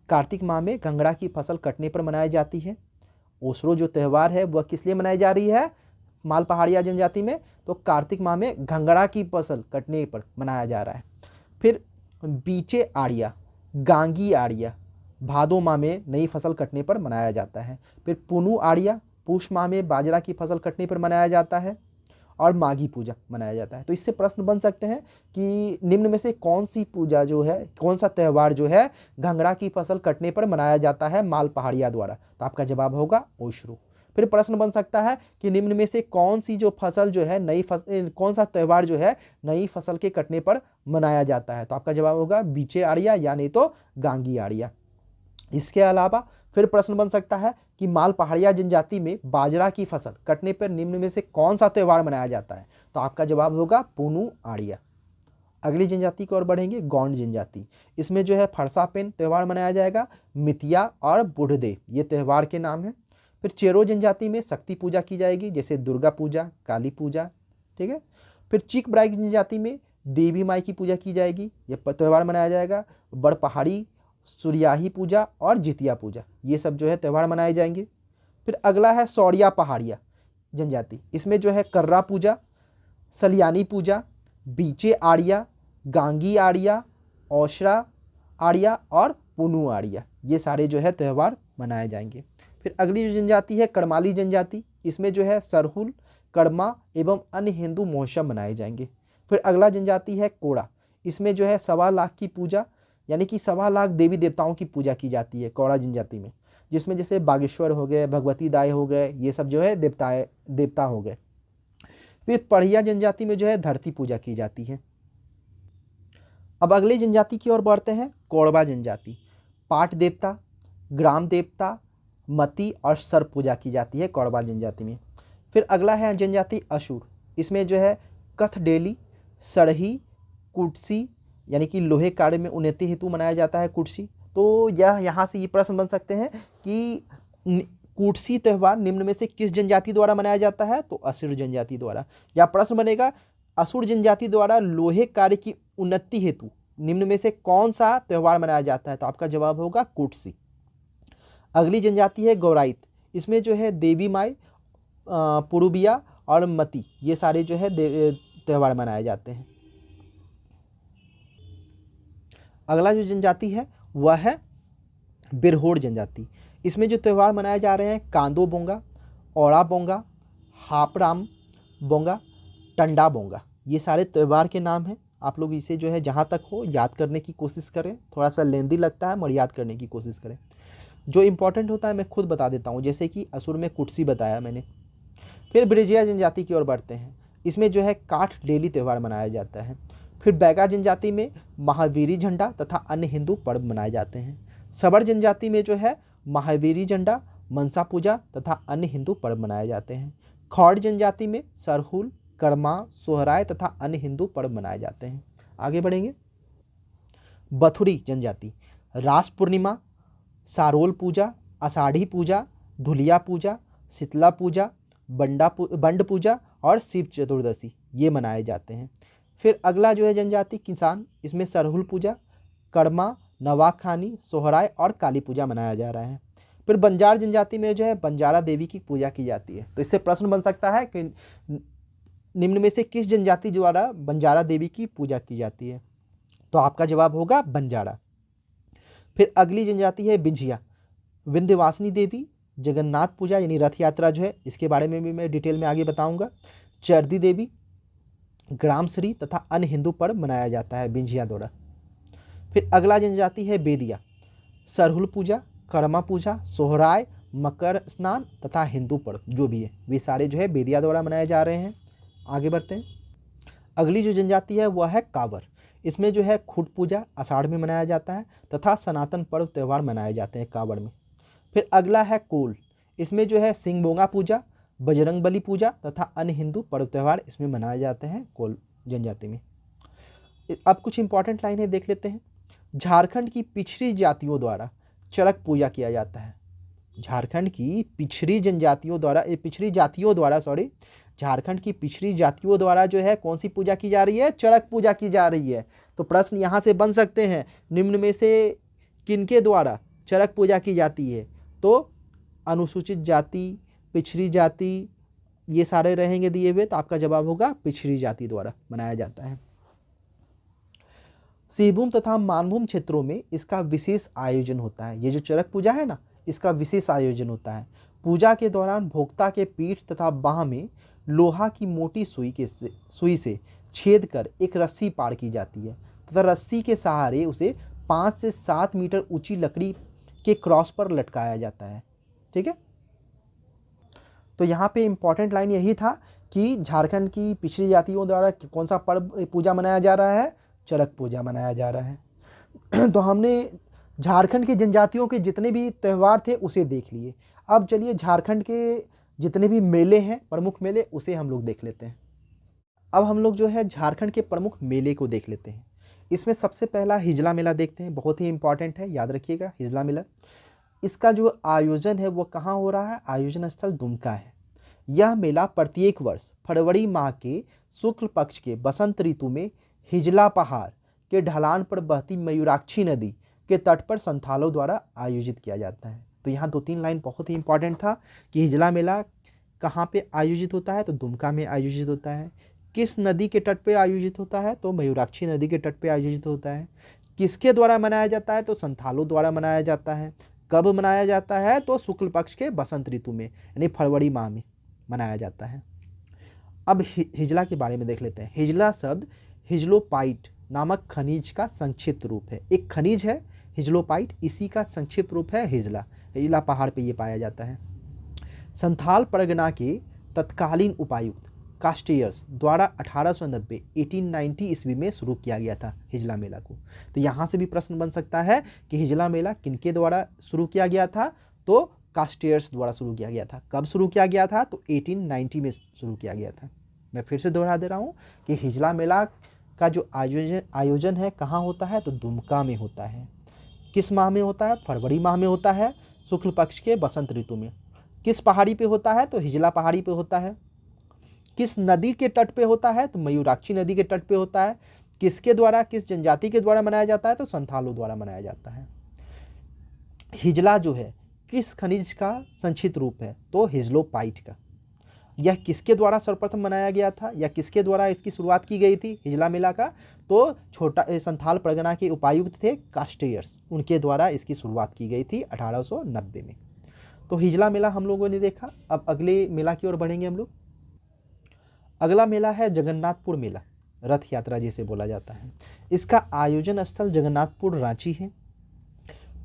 कार्तिक माह में घंगड़ा की फसल कटने पर मनाई जाती है। ओसरो जो त्यौहार है वह किस लिए मनाई जा रही है माल पहाड़िया जनजाति में, तो कार्तिक माह में घंगड़ा की फसल कटने पर मनाया जा रहा है। फिर बीचे आड़िया, गांगी आड़िया, भादो माह में नई फसल कटने पर मनाया जाता है। फिर पुनु आड़िया, पूष माह में बाजरा की फसल कटने पर मनाया जाता है। और माघी पूजा मनाया जाता है। तो इससे प्रश्न बन सकते हैं कि निम्न में से कौन सी पूजा जो है, कौन सा त्यौहार जो है घंगड़ा की फसल कटने पर मनाया जाता है माल पहाड़िया द्वारा, तो आपका जवाब होगा ओशरू। फिर प्रश्न बन सकता है कि निम्न में से कौन सी जो फसल जो है नई फसल, कौन सा त्यौहार जो है नई फसल के कटने पर मनाया जाता है, तो आपका जवाब होगा बीचे आड़िया या नहीं तो गांगी आड़िया। इसके अलावा फिर प्रश्न बन सकता है कि माल पहाड़िया जनजाति में बाजरा की फसल कटने पर निम्न में से कौन सा त्यौहार मनाया जाता है, तो आपका जवाब होगा पुनु आड़िया। अगली जनजाति की ओर बढ़ेंगे, गौंड जनजाति। इसमें जो है फरसापेन त्यौहार मनाया जाएगा। मितिया और बुढ़दे ये त्यौहार के नाम हैं। फिर चेरो जनजाति में शक्ति पूजा की जाएगी, जैसे दुर्गा पूजा, काली पूजा। ठीक है। फिर चीक ब्राइक जनजाति में देवी माई की पूजा की जाएगी, यह त्यौहार मनाया जाएगा। बड़ पहाड़ी, सूर्याही पूजा और जितिया पूजा, ये सब जो है त्यौहार मनाए जाएंगे। फिर अगला है सौड़िया पहाड़िया जनजाति। इसमें जो है कर्रा पूजा, सलियानी पूजा, बीचे आड़िया, गांगी आड़िया, औशरा आड़िया और पुनु आड़िया, ये सारे जो है त्यौहार मनाए जाएंगे। फिर अगली जो जनजाति है कड़माली जनजाति। इसमें जो है सरहुल, कड़मा एवं अन्य हिंदू महोत्सव मनाए जाएंगे। फिर अगला जनजाति है कोड़ा। इसमें जो है 1.25 लाख की पूजा, यानी कि 1.25 लाख देवी देवताओं की पूजा की जाती है कोड़ा जनजाति में, जिसमें जैसे बागेश्वर हो गए, भगवती दाई हो गए, ये सब जो है देवता हो गए। फिर पढ़िया जनजाति में जो है धरती पूजा की जाती है। अब अगली जनजाति की ओर बढ़ते हैं, कोरबा जनजाति। पाट देवता, ग्राम देवता, मती और सर्प पूजा की जाती है कोरबा जनजाति में। फिर अगला है जनजाति असुर। इसमें जो है कथडेली, सड़ही, कुटसी, यानी कि लोहे कार्य में उन्नति हेतु मनाया जाता है कुटसी। तो यह यहाँ से ये प्रश्न बन सकते हैं कि कुटसी त्यौहार निम्न में से किस जनजाति द्वारा मनाया जाता है, तो असुर जनजाति द्वारा। या प्रश्न बनेगा असुर जनजाति द्वारा लोहे कार्य की उन्नति हेतु निम्न में से कौन सा त्यौहार मनाया जाता है, तो आपका जवाब होगा कुटसी। अगली जनजाति है गौराइत। इसमें जो है देवी माई, पुरुबिया और मती, ये सारे जो है त्यौहार मनाए जाते हैं। अगला जो जनजाति है वह है बिरहोर जनजाति। इसमें जो त्यौहार मनाए जा रहे हैं कांदो बोंगा, औड़ा बोंगा, हापराम बोंगा, टंडा बोंगा, ये सारे त्यौहार के नाम हैं। आप लोग इसे जो है जहाँ तक हो याद करने की कोशिश करें, थोड़ा सा लेंदी लगता है मगर याद करने की कोशिश करें। जो इंपॉर्टेंट होता है मैं खुद बता देता हूँ, जैसे कि असुर में कुटसी बताया मैंने। फिर ब्रिजिया जनजाति की ओर बढ़ते हैं, इसमें जो है काठ डेली त्यौहार मनाया जाता है। फिर बैगा जनजाति में महावीरी झंडा तथा अन्य हिंदू पर्व मनाए जाते हैं। सबर जनजाति में जो है महावीरी झंडा, मनसा पूजा तथा अन्य हिंदू पर्व मनाए जाते हैं। खौड़ जनजाति में सरहुल, कर्मा, सोहराय तथा अन्य हिंदू पर्व मनाए जाते हैं। आगे बढ़ेंगे। बथुरी जनजाति रास पूर्णिमा, सारोल पूजा, आषाढ़ी पूजा, धुलिया पूजा, शीतला पूजा, बंड पूजा और शिव चतुर्दशी ये मनाए जाते हैं। फिर अगला जो है जनजाति किसान, इसमें सरहुल पूजा, कर्मा, नवाखानी, सोहराय और काली पूजा मनाया जा रहा है। फिर बंजार जनजाति में जो है बंजारा देवी की पूजा की जाती है। तो इससे प्रश्न बन सकता है कि निम्न में से किस जनजाति द्वारा बंजारा देवी की पूजा की जाती है, तो आपका जवाब होगा बंजारा। फिर अगली जनजाति है बिंझिया, विंध्यवासिनी देवी, जगन्नाथ पूजा यानी रथ यात्रा जो है इसके बारे में भी मैं डिटेल में आगे बताऊंगा। चरदी देवी, ग्राम श्री तथा अन्य हिंदू पर्व मनाया जाता है बिंझिया द्वारा। फिर अगला जनजाति है बेदिया, सरहुल पूजा, कर्मा पूजा, सोहराय, मकर स्नान तथा हिंदू पर्व जो भी है वे सारे जो है बेदिया द्वारा मनाए जा रहे हैं। आगे बढ़ते हैं। अगली जो जनजाति है वह है कांवर, इसमें जो है खुट पूजा आषाढ़ में मनाया जाता है तथा सनातन पर्व त्यौहार मनाए जाते हैं कांवर में। फिर अगला है कोल, इसमें जो है सिंगबोंगा पूजा, बजरंग बली पूजा तथा अन्य हिंदू पर्व त्यौहार इसमें मनाए जाते हैं कोल जनजाति में। अब कुछ इंपॉर्टेंट लाइनें देख लेते हैं। झारखंड की पिछड़ी जातियों द्वारा चड़क पूजा किया जाता है। झारखंड की पिछड़ी जातियों द्वारा झारखंड की पिछड़ी जातियों द्वारा जो है कौन सी पूजा की जा रही है, चड़क पूजा की जा रही है। तो प्रश्न यहाँ से बन सकते हैं, निम्न में से किनके द्वारा चड़क पूजा की जाती है, तो अनुसूचित जाति, पिछड़ी जाति ये सारे रहेंगे दिए हुए, तो आपका जवाब होगा पिछड़ी जाति द्वारा मनाया जाता है। सिंहभूम तथा मानभूम क्षेत्रों में इसका विशेष आयोजन होता है। ये जो चड़क पूजा है ना, इसका विशेष आयोजन होता है। पूजा के दौरान भोक्ता के पीठ तथा बाह में लोहा की मोटी सुई से छेद कर एक रस्सी पार की जाती है तथा रस्सी के सहारे उसे 5 से 7 मीटर ऊंची लकड़ी के क्रॉस पर लटकाया जाता है। ठीक है, तो यहाँ पे इंपॉर्टेंट लाइन यही था कि झारखंड की पिछड़ी जातियों द्वारा कौन सा पर्व पूजा मनाया जा रहा है, चड़क पूजा मनाया जा रहा है। तो हमने झारखंड की जनजातियों के जितने भी त्यौहार थे उसे देख लिए। अब चलिए झारखंड के जितने भी मेले हैं, प्रमुख मेले, उसे हम लोग देख लेते हैं। अब हम लोग जो है झारखंड के प्रमुख मेले को देख लेते हैं। इसमें सबसे पहला हिजला मेला देखते हैं, बहुत ही इंपॉर्टेंट है, याद रखिएगा हिजला मेला। इसका जो आयोजन है वो कहाँ हो रहा है, आयोजन स्थल दुमका है। यह मेला प्रत्येक वर्ष फरवरी माह के शुक्ल पक्ष के बसंत ऋतु में हिजला पहाड़ के ढलान पर बहती मयूराक्षी नदी के तट पर संथालों द्वारा आयोजित किया जाता है। तो यहाँ 2-3 लाइन बहुत ही इंपॉर्टेंट था कि हिजला मेला कहाँ पे आयोजित होता है, तो दुमका में आयोजित होता है। किस नदी के तट पे आयोजित होता है, तो मयूराक्षी नदी के तट पे आयोजित होता है। किसके द्वारा मनाया जाता है, तो संथालों द्वारा मनाया जाता है। कब मनाया जाता है, तो शुक्ल पक्ष के बसंत ऋतु में यानी फरवरी माह में मनाया जाता है। अब हिजला के बारे में देख लेते हैं। हिजला शब्द हिजलोपाइट नामक खनिज का संक्षिप्त रूप है। एक खनिज है हिजलोपाइट, इसी का संक्षिप्त रूप है हिजला। हिजला पहाड़ पे ये पाया जाता है। संथाल परगना के तत्कालीन उपायुक्त कास्टियर्स द्वारा 1890 ईस्वी में शुरू किया गया था हिजला मेला को। तो यहाँ से भी प्रश्न बन सकता है कि हिजला मेला किनके द्वारा शुरू किया गया था, तो कास्टियर्स द्वारा शुरू किया गया था। कब शुरू किया गया था, तो 1890 में शुरू किया गया था। मैं फिर से दोहरा दे रहा हूँ कि हिजला मेला का जो आयोजन है कहाँ होता है, तो दुमका में होता है। किस माह में होता है, फरवरी माह में होता है, शुक्ल पक्ष के बसंत ऋतु में। किस पहाड़ी पे होता है, तो हिजला पहाड़ी पे होता है। किस नदी के तट पे होता है, तो मयूराक्षी नदी के तट पे होता है। किसके द्वारा, किस जनजाति के द्वारा मनाया जाता है, तो संथालों द्वारा मनाया जाता है। हिजला जो है किस खनिज का संक्षिप्त रूप है, तो हिजलोपाइट का। यह किसके द्वारा सर्वप्रथम बनाया गया था या किसके द्वारा इसकी शुरुआत की गई थी हिजला मेला का? तो छोटा संथाल परगना के उपायुक्त थे कास्टेयर्स, उनके द्वारा इसकी शुरुआत की गई थी 1890 में। तो हिजला मेला हम लोगों ने देखा। अब अगले मेला की ओर बढ़ेंगे हम लोग। अगला मेला है जगन्नाथपुर मेला, रथ यात्रा जिसे बोला जाता है। इसका आयोजन स्थल जगन्नाथपुर रांची है।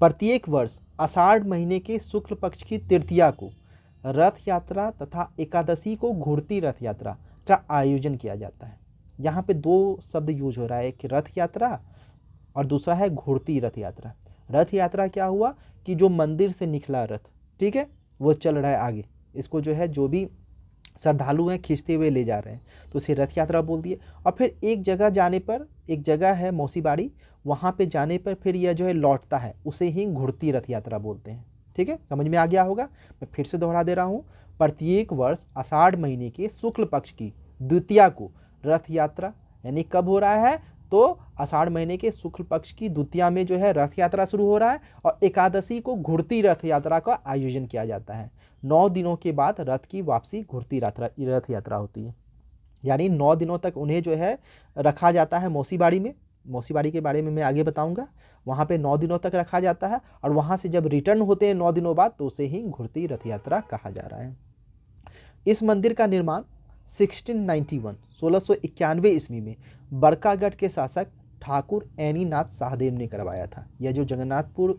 प्रत्येक वर्ष आषाढ़ महीने के शुक्ल पक्ष की तृतीया को रथ यात्रा तथा एकादशी को घूर्ती रथ यात्रा का आयोजन किया जाता है। यहाँ पे दो शब्द यूज हो रहा है, एक रथ यात्रा और दूसरा है घूर्ती रथ यात्रा। रथ यात्रा क्या हुआ कि जो मंदिर से निकला रथ, ठीक है, वो चल रहा है आगे, इसको जो है जो भी श्रद्धालु हैं खींचते हुए ले जा रहे हैं, तो उसे रथ यात्रा बोल दिए। और फिर एक जगह जाने पर, एक जगह है मौसी बाड़ी, वहाँ पे जाने पर फिर यह जो है लौटता है, उसे ही घुड़ती रथ यात्रा बोलते हैं। ठीक है, समझ में आ गया होगा। मैं फिर से दोहरा दे रहा हूँ, प्रत्येक वर्ष आषाढ़ महीने के शुक्ल पक्ष की द्वितीया को रथ यात्रा, यानी कब हो रहा है तो आषाढ़ महीने के शुक्ल पक्ष की द्वितीया में जो है रथ यात्रा शुरू हो रहा है, और एकादशी को घुड़ती रथ यात्रा का आयोजन किया जाता है। 9 दिनों के बाद रथ की वापसी घुड़ती रथ यात्रा होती है, यानी 9 दिनों तक उन्हें जो है रखा जाता है मौसी बाड़ी में। मौसी बाड़ी के बारे में मैं आगे बताऊंगा। वहाँ पे 9 दिनों तक रखा जाता है, और वहाँ से जब रिटर्न होते हैं 9 दिनों बाद, तो उसे ही घुड़ती रथ यात्रा कहा जा रहा है। इस मंदिर का निर्माण 1691 ईस्वी में बड़कागढ़ के शासक ठाकुर ऐनीनाथ शाहदेव ने करवाया था। यह जो जगन्नाथपुर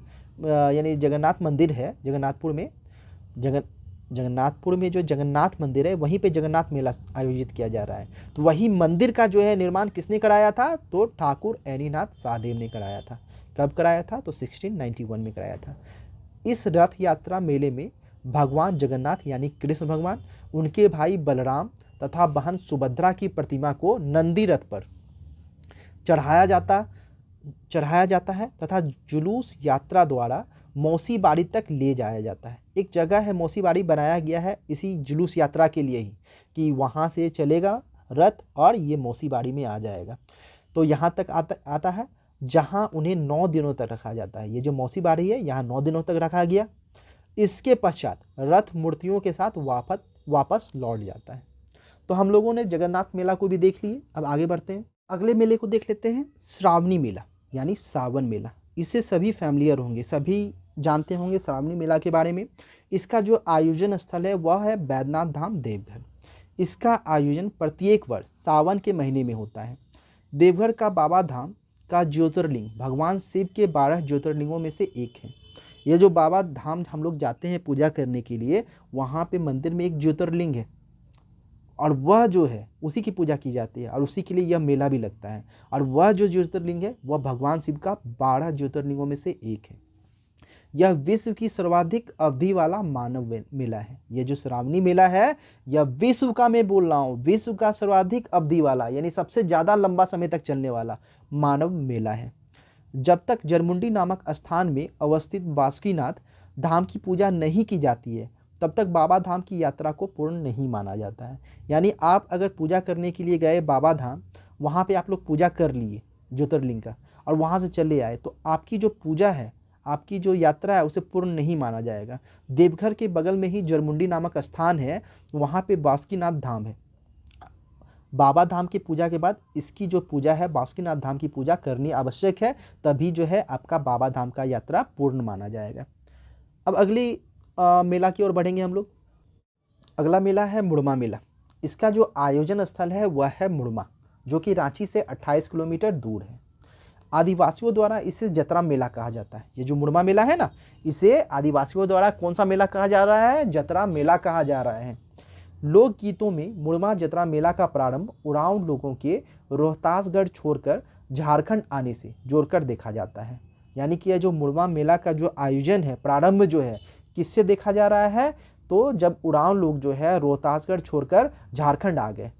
यानी जगन्नाथ मंदिर है, जगन्नाथपुर में जो जगन्नाथ मंदिर है, वहीं पे जगन्नाथ मेला आयोजित किया जा रहा है। तो वही मंदिर का जो है निर्माण किसने कराया था, तो ठाकुर ऐनीनाथ शाहदेव ने कराया था। कब कराया था, तो 1691 में कराया था। इस रथ यात्रा मेले में भगवान जगन्नाथ यानी कृष्ण भगवान, उनके भाई बलराम तथा बहन सुभद्रा की प्रतिमा को नंदी रथ पर चढ़ाया जाता है तथा जुलूस यात्रा द्वारा मौसी बाड़ी तक ले जाया जाता है। एक जगह है मौसी बाड़ी, बनाया गया है इसी जुलूस यात्रा के लिए ही, कि वहाँ से चलेगा रथ और ये मौसी बाड़ी में आ जाएगा। तो यहाँ तक आता है जहाँ उन्हें 9 दिनों तक रखा जाता है। ये जो मौसी बाड़ी है, यहाँ 9 दिनों तक रखा गया। इसके पश्चात रथ मूर्तियों के साथ वापस लौट जाता है। तो हम लोगों ने जगन्नाथ मेला को भी देख लिए। अब आगे बढ़ते हैं, अगले मेले को देख लेते हैं, श्रावणी मेला यानी सावन मेला। इससे सभी फैमिलियर होंगे, सभी जानते होंगे श्रावणी मेला के बारे में। इसका जो आयोजन स्थल है वह है बैद्यनाथ धाम देवघर। इसका आयोजन प्रत्येक वर्ष सावन के महीने में होता है। देवघर का बाबा धाम का ज्योतिर्लिंग भगवान शिव के 12 ज्योतिर्लिंगों में से एक है। ये जो बाबा धाम हम लोग जाते हैं पूजा करने के लिए, वहाँ पे मंदिर में एक ज्योतिर्लिंग है, और वह जो है उसी की पूजा की जाती है, और उसी के लिए यह मेला भी लगता है। और वह जो ज्योतिर्लिंग है वह भगवान शिव का 12 ज्योतिर्लिंगों में से एक है। यह विश्व की सर्वाधिक अवधि वाला मानव मेला है। यह जो श्रावणी मेला है, यह विश्व का, मैं बोल रहा हूँ, विश्व का सर्वाधिक अवधि वाला यानी सबसे ज़्यादा लंबा समय तक चलने वाला मानव मेला है। जब तक जरमुंडी नामक स्थान में अवस्थित बासुकीनाथ धाम की पूजा नहीं की जाती है, तब तक बाबा धाम की यात्रा को पूर्ण नहीं माना जाता है। यानी आप अगर पूजा करने के लिए गए बाबा धाम, वहाँ पे आप लोग पूजा कर लिए ज्योतिर्लिंग का, और वहाँ से चले आए, तो आपकी जो पूजा है, आपकी जो यात्रा है, उसे पूर्ण नहीं माना जाएगा। देवघर के बगल में ही जरमुंडी नामक स्थान है, वहाँ पे बासुकीनाथ धाम है। बाबा धाम की पूजा के बाद इसकी जो पूजा है, बासुकीनाथ धाम की पूजा करनी आवश्यक है, तभी जो है आपका बाबा धाम का यात्रा पूर्ण माना जाएगा। अब अगली मेला की ओर बढ़ेंगे हम लोग। अगला मेला है मुड़मा मेला। इसका जो आयोजन स्थल है वह है मुड़मा, जो कि रांची से 28 किलोमीटर दूर है। आदिवासियों द्वारा इसे जतरा मेला कहा जाता है। ये जो मुड़मा मेला है ना, इसे आदिवासियों द्वारा कौन सा मेला कहा जा रहा है, जतरा मेला कहा जा रहा है। लोकगीतों में मुड़मा जतरा मेला का प्रारंभ उरांव लोगों के रोहतासगढ़ छोड़कर झारखंड आने से जोड़कर देखा जाता है। यानी कि यह जो मुड़मा मेला का जो आयोजन है, प्रारंभ जो है, किससे देखा जा रहा है, तो जब उरांव लोग जो है रोहतासगढ़ छोड़कर झारखंड आ गए,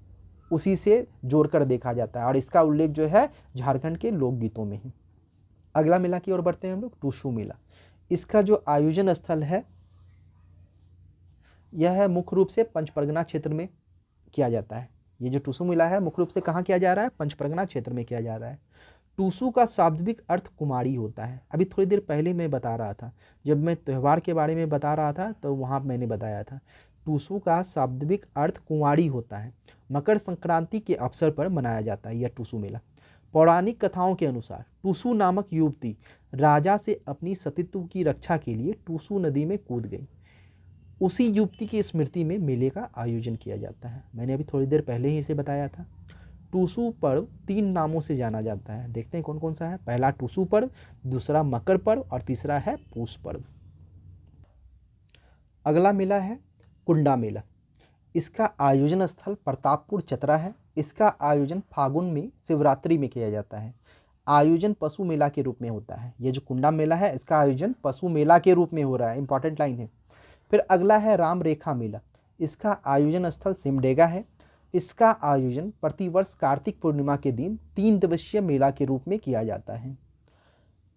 उसी से जोड़कर देखा जाता है, और इसका उल्लेख जो है झारखंड के लोकगीतों में ही। अगला मेला की ओर बढ़ते हैं हम लोग, टूसू मेला। इसका जो आयोजन स्थल है यह है मुख्य रूप से पंचपरगना क्षेत्र में किया जाता है। ये जो टूसू मेला है मुख्य रूप से कहाँ किया जा रहा है, पंचपरगना क्षेत्र में किया जा रहा है। टूसू का शाब्दिक अर्थ कुमारी होता है। अभी थोड़ी देर पहले मैं बता रहा था, जब मैं त्यौहार के बारे में बता रहा था तो वहाँ मैंने बताया था। टूसू का शाब्दिक अर्थ कुंवारी होता है। मकर संक्रांति के अवसर पर मनाया जाता है यह टूसू मेला। पौराणिक कथाओं के अनुसार टूसू नामक युवती राजा से अपनी सतीत्व की रक्षा के लिए टूसू नदी में कूद गई। उसी युवती की स्मृति में मेले का आयोजन किया जाता है। मैंने अभी थोड़ी देर पहले ही इसे बताया था। टूसू पर्व 3 नामों से जाना जाता है। देखते हैं कौन कौन सा है। पहला टूसू पर्व, दूसरा मकर पर्व और तीसरा है पूस पर्व। अगला मेला है कुंडा मेला। इसका आयोजन स्थल प्रतापपुर चतरा है। इसका आयोजन फागुन में शिवरात्रि में किया जाता है। आयोजन पशु मेला के रूप में होता है। ये जो कुंडा मेला है इसका आयोजन पशु मेला के रूप में हो रहा है। इंपॉर्टेंट लाइन है। फिर अगला है राम रेखा मेला। इसका आयोजन स्थल सिमडेगा है। इसका आयोजन प्रतिवर्ष कार्तिक पूर्णिमा के दिन 3 दिवसीय मेला के रूप में किया जाता है।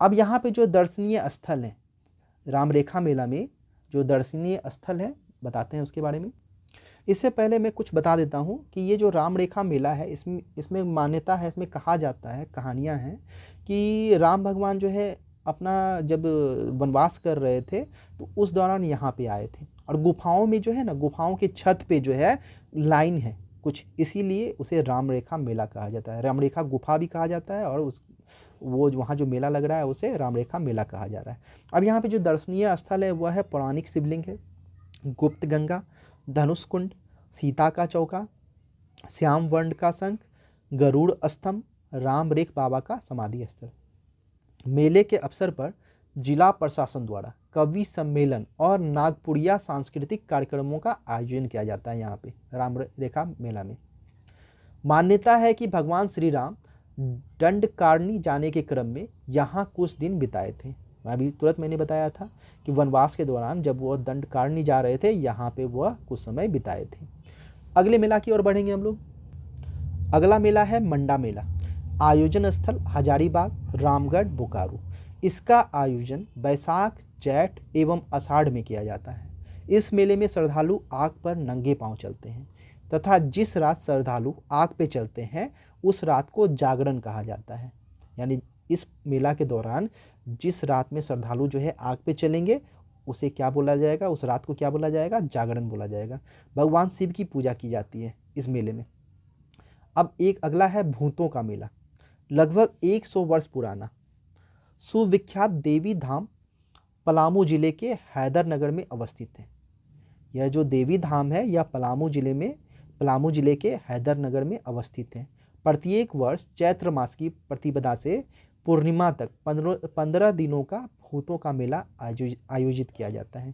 अब यहाँ पे जो दर्शनीय स्थल है राम रेखा मेला में, जो दर्शनीय स्थल है बताते हैं उसके बारे में। इससे पहले मैं कुछ बता देता हूँ कि ये जो राम रेखा मेला है इसमें मान्यता है, इसमें कहा जाता है, कहानियाँ हैं कि राम भगवान जो है अपना जब वनवास कर रहे थे तो उस दौरान यहाँ पे आए थे और गुफाओं में जो है ना, गुफाओं के छत पे जो है लाइन है कुछ, इसीलिए उसे राम रेखा मेला कहा जाता है। राम रेखा गुफा भी कहा जाता है और वो वहाँ जो मेला लग रहा है उसे राम रेखा मेला कहा जा रहा है। अब यहाँ पे जो दर्शनीय स्थल है वह है पौराणिक शिवलिंग है, गुप्त गंगा, धनुष कुंड, सीता का चौका, श्याम वर्ण का शंख, गरुड़ स्तंभ, राम रेख बाबा का समाधि स्थल। मेले के अवसर पर जिला प्रशासन द्वारा कवि सम्मेलन और नागपुरिया सांस्कृतिक कार्यक्रमों का आयोजन किया जाता है। यहाँ पे राम रेखा मेला में मान्यता है कि भगवान श्री राम दंडकारणी जाने के क्रम में यहाँ कुछ दिन बिताए थे। अभी तुरंत मैंने बताया था कि वनवास के दौरान जब वह दंडकारणी जा रहे थे यहाँ पे वह कुछ समय बिताए थे। अगले मेला की ओर बढ़ेंगे हम लोग। अगला मेला है मंडा मेला। आयोजन स्थल हजारीबाग, रामगढ़, बोकारो। इसका आयोजन बैसाख, जेठ एवं आषाढ़ में किया जाता है। इस मेले में श्रद्धालु आग पर नंगे पांव चलते हैं तथा जिस रात श्रद्धालु आग पे चलते हैं उस रात को जागरण कहा जाता है। यानी इस मेला के दौरान जिस रात में श्रद्धालु जो है आग पे चलेंगे उसे क्या बोला जाएगा, उस रात को क्या बोला जाएगा, जागरण बोला जाएगा। भगवान शिव की पूजा की जाती है इस मेले में। अब एक अगला है भूतों का मेला। लगभग 100 वर्ष पुराना सुविख्यात देवी धाम पलामू जिले के हैदरनगर में अवस्थित है। यह जो देवी धाम है यह पलामू जिले के हैदरनगर में अवस्थित है। प्रत्येक वर्ष चैत्र मास की प्रतिपदा से पूर्णिमा तक 15 दिनों का भूतों का मेला आयोजित किया जाता है।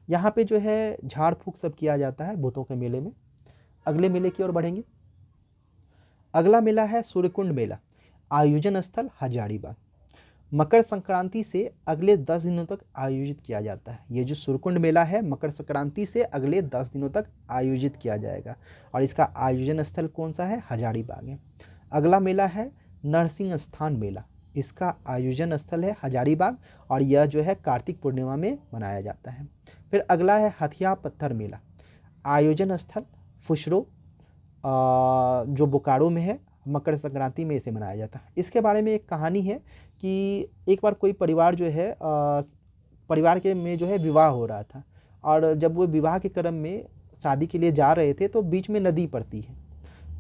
यहाँ पे जो है झाड़ फूक सब किया जाता है भूतों के मेले में। अगले मेले की ओर बढ़ेंगे। अगला मेला है सूर्यकुंड मेला। आयोजन स्थल हजारीबाग। मकर संक्रांति से अगले 10 दिनों तक आयोजित किया जाता है। ये जो सूर्यकुंड मेला है मकर संक्रांति से अगले 10 दिनों तक आयोजित किया जाएगा और इसका आयोजन स्थल कौन सा है, हजारीबाग है। अगला मेला है नरसिंह स्थान मेला। इसका आयोजन स्थल है हजारीबाग और यह जो है कार्तिक पूर्णिमा में मनाया जाता है। फिर अगला है हथिया पत्थर मेला। आयोजन स्थल फुशरो जो बोकारो में है। मकर संक्रांति में इसे मनाया जाता है। इसके बारे में एक कहानी है कि एक बार कोई परिवार जो है परिवार के में जो है विवाह हो रहा था और जब वो विवाह के क्रम में शादी के लिए जा रहे थे तो बीच में नदी पड़ती है।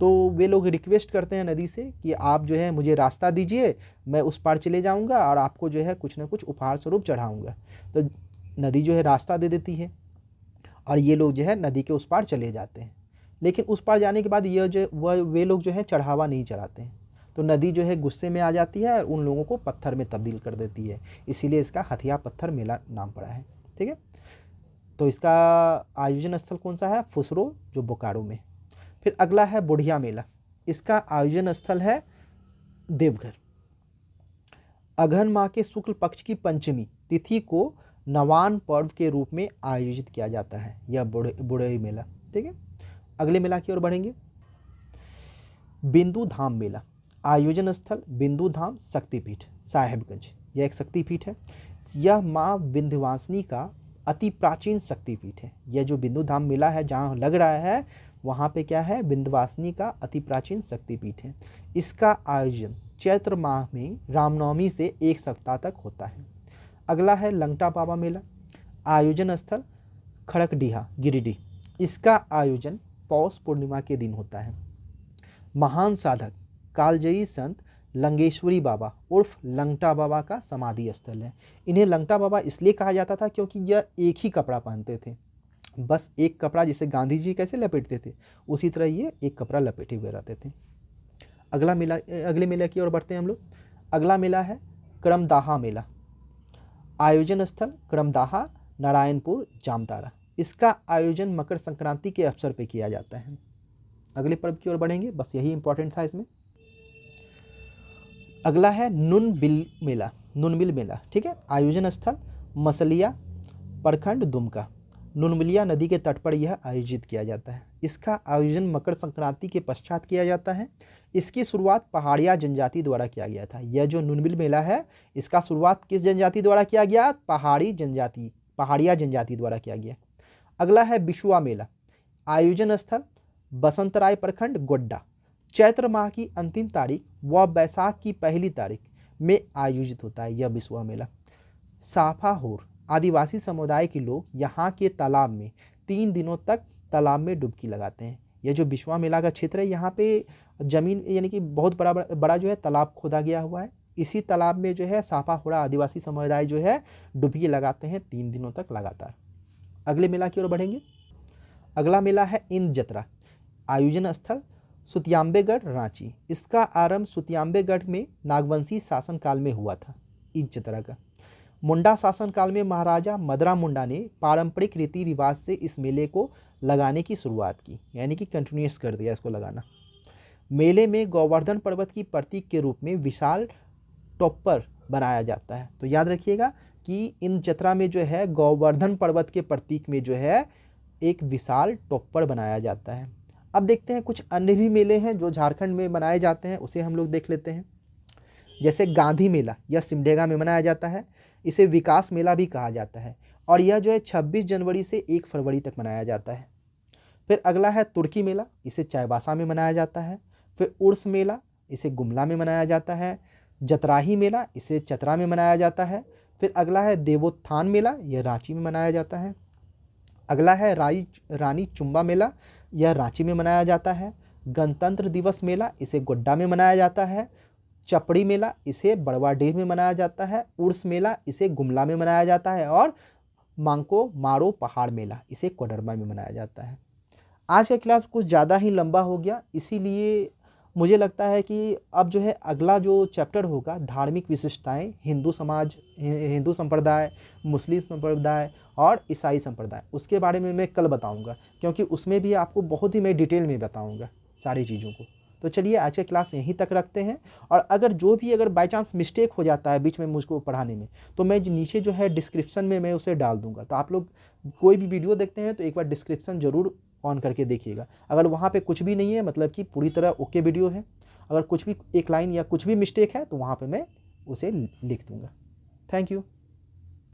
तो वे लोग रिक्वेस्ट करते हैं नदी से कि आप जो है मुझे रास्ता दीजिए, मैं उस पार चले जाऊंगा और आपको जो है कुछ ना कुछ उपहार स्वरूप चढ़ाऊंगा। तो नदी जो है रास्ता दे देती है और ये लोग जो है नदी के उस पार चले जाते हैं। लेकिन उस पार जाने के बाद वे लोग जो है चढ़ावा नहीं चढ़ाते हैं। तो नदी जो है गुस्से में आ जाती है और उन लोगों को पत्थर में तब्दील कर देती है। इसीलिए इसका हथिया पत्थर मेला नाम पड़ा है। ठीक है, तो इसका आयोजन स्थल कौन सा है, फुसरो जो बोकारो में। फिर अगला है बुढ़िया मेला। इसका आयोजन स्थल है देवघर। अघन माह के शुक्ल पक्ष की पंचमी तिथि को नवान पर्व के रूप में आयोजित किया जाता है यह बुढ़ई मेला। ठीक है, अगले मेला की ओर बढ़ेंगे। बिंदु धाम मेला। आयोजन स्थल बिंदु धाम शक्तिपीठ साहेबगंज। यह एक शक्तिपीठ है। यह माँ विंध्यवासिनी का अति प्राचीन शक्तिपीठ है। यह जो बिंदु धाम मेला है जहाँ लग रहा है वहाँ पे क्या है, विंध्यवासिनी का अति प्राचीन शक्तिपीठ है। इसका आयोजन चैत्र माह में रामनवमी से 1 सप्ताह तक होता है। अगला है लंगटा बाबा मेला। आयोजन स्थल खड़कडीहा गिरिडीह। इसका आयोजन पौष पूर्णिमा के दिन होता है। महान साधक कालजयी संत लंगेश्वरी बाबा उर्फ लंगटा बाबा का समाधि स्थल है। इन्हें लंगटा बाबा इसलिए कहा जाता था क्योंकि यह एक ही कपड़ा पहनते थे, बस एक कपड़ा, जिसे गांधी जी कैसे लपेटते थे उसी तरह ये एक कपड़ा लपेटे हुए रहते थे। अगले मेला की ओर बढ़ते हैं हम लोग। अगला मेला है करमदाहा मेला। आयोजन स्थल करमदाहा, नारायणपुर, जामताड़ा। इसका आयोजन मकर संक्रांति के अवसर पर किया जाता है। अगले पर्व की ओर बढ़ेंगे, बस यही इंपॉर्टेंट था इसमें। अगला है नुनबिल मेला। ठीक है, आयोजन स्थल मसलिया, प्रखंड दुमका। नुनबिलिया नदी के तट पर यह आयोजित किया जाता है। इसका आयोजन मकर संक्रांति के पश्चात किया जाता है। इसकी शुरुआत पहाड़िया जनजाति द्वारा किया गया था। यह जो नुनबिल मेला है, इसका शुरुआत किस जनजाति द्वारा किया गया? पहाड़िया जनजाति द्वारा किया गया। अगला है बिशुआ मेला। आयोजन स्थल बसंतराय, प्रखंड गोड्डा। चैत्र माह की अंतिम तारीख व बैसाख की पहली तारीख में आयोजित होता है यह बिशुआ मेला। साफाहोर आदिवासी समुदाय के लोग यहाँ के तालाब में 3 दिनों तक तालाब में डुबकी लगाते हैं। यह जो बिशुआ मेला का क्षेत्र है, यहाँ पे जमीन यानी कि बहुत बड़ा जो है तालाब खोदा गया हुआ है। इसी तालाब में जो है साफाहोरा आदिवासी समुदाय जो है डुबकी लगाते हैं 3 दिनों तक लगातार। अगले मेला की ओर बढ़ेंगे। अगला मेला है इंद जतरा। आयोजन स्थल सुतियाम्बेगढ़, रांची। इसका आरंभ सुतियाम्बेगढ़ में नागवंशी शासनकाल में हुआ था। इंद जतरा का मुंडा शासनकाल में महाराजा मदरा मुंडा ने पारंपरिक रीति रिवाज से इस मेले को लगाने की शुरुआत की, यानी कि कंटिन्यूस कर दिया इसको लगाना। मेले में गोवर्धन पर्वत की प्रतीक के रूप में विशाल टॉपर बनाया जाता है। तो याद रखिएगा कि इन जतरा में जो है गोवर्धन पर्वत के प्रतीक में जो है एक विशाल टॉपर बनाया जाता है। अब देखते हैं कुछ अन्य भी मेले हैं जो झारखंड में मनाए जाते हैं, उसे हम लोग देख लेते हैं। जैसे गांधी मेला, यह सिमडेगा में मनाया जाता है। इसे विकास मेला भी कहा जाता है और यह जो है 26 जनवरी से 1 फरवरी तक मनाया जाता है। फिर अगला है तुर्की मेला, इसे चाईबासा में मनाया जाता है। फिर उर्स मेला, इसे गुमला में मनाया जाता है। जतराही मेला, इसे चतरा में मनाया जाता है। फिर अगला है देवोत्थान मेला, यह रांची में मनाया जाता है। अगला है रानी चुम्बा मेला, यह रांची में मनाया जाता है। गणतंत्र दिवस मेला, इसे गोड्डा में मनाया जाता है। चपड़ी मेला, इसे बड़वाडीह में मनाया जाता है। उर्स मेला, इसे गुमला में मनाया जाता है। और मांको मारो पहाड़ मेला, इसे कोडरमा में मनाया जाता है। आज का क्लास कुछ ज़्यादा ही लंबा हो गया, इसीलिए मुझे लगता है कि अब जो है अगला जो चैप्टर होगा धार्मिक विशिष्टताएं, हिंदू संप्रदाय, मुस्लिम संप्रदाय और ईसाई संप्रदाय, उसके बारे में मैं कल बताऊंगा, क्योंकि उसमें भी आपको बहुत ही मैं डिटेल में बताऊंगा सारी चीज़ों को। तो चलिए आज का क्लास यहीं तक रखते हैं। और अगर बाय चांस मिस्टेक हो जाता है बीच में मुझको पढ़ाने में, तो मैं नीचे जो है डिस्क्रिप्शन में मैं उसे डाल दूंगा। तो आप लोग कोई भी वीडियो देखते हैं तो एक बार डिस्क्रिप्शन जरूर ऑन करके देखिएगा। अगर वहाँ पे कुछ भी नहीं है, मतलब कि पूरी तरह ओके वीडियो है, अगर कुछ भी एक लाइन या कुछ भी मिस्टेक है तो वहाँ पे मैं उसे लिख दूंगा। Thank you.